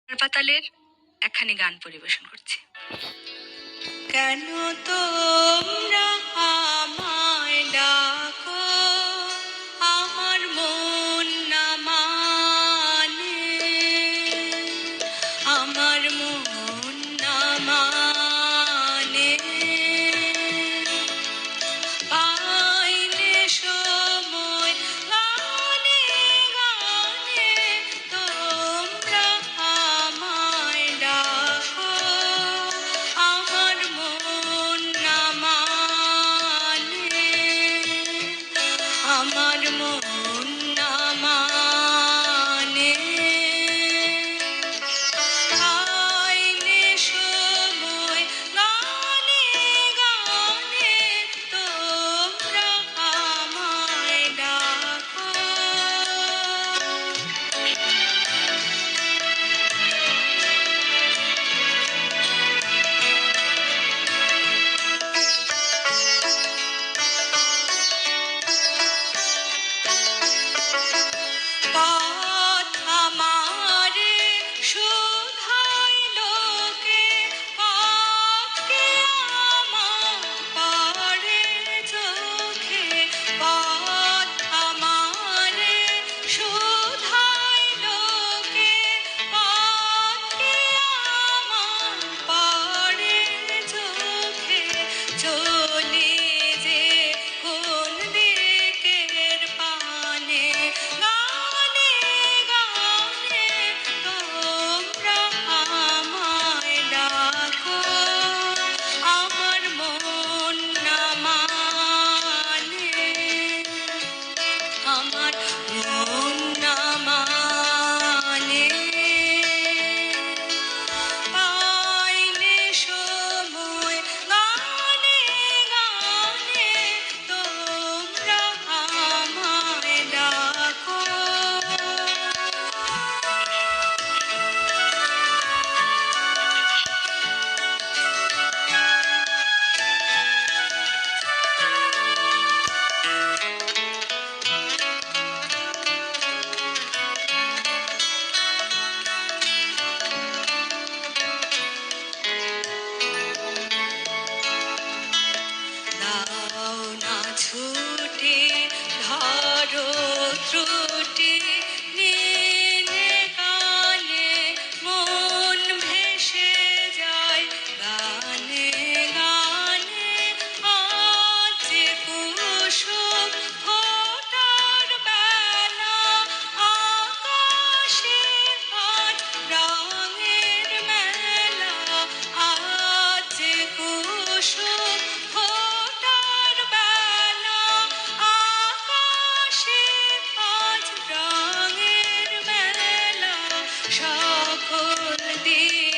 পাতালের একখানি গান পরিবেশন করছি। কেন তোমরা আমায় ডাকো, আমার মন না মানে, আমার মন না মানে, পাইলে সময় গানে গানে তোমরা আমায় ডাকো, আমার মন না মানে, আমার মন না মানে, পাইলে সময় গানে গানে তোমরা আমায় ডাকো। পথ আমারে শোধায় লোকে, পথকে আমার পড়ে চোখে, পথ আমারে শোধায় লোকে, পথকে আমার পড়ে চোখে, চলে যে কোন দিকের পানে, গানে গানে তোমরা আমায় ডাকো, আমার মন না মানে, আমার মন না মানে, পাইলে সময় গানে গানে তোমরা আমায় ডাকো। দাও না ছুটি, ধরো ত্রুটি, নীলে কানে মন ভেসে যায় গানে গানে, আজ যে কুসুম ফোটার বেলা, আকাশে আজ রঙের মেলা, আজ যে কুসুম ফোটার বেলা, আকাশে আজ রঙের মেলা, সকল দিক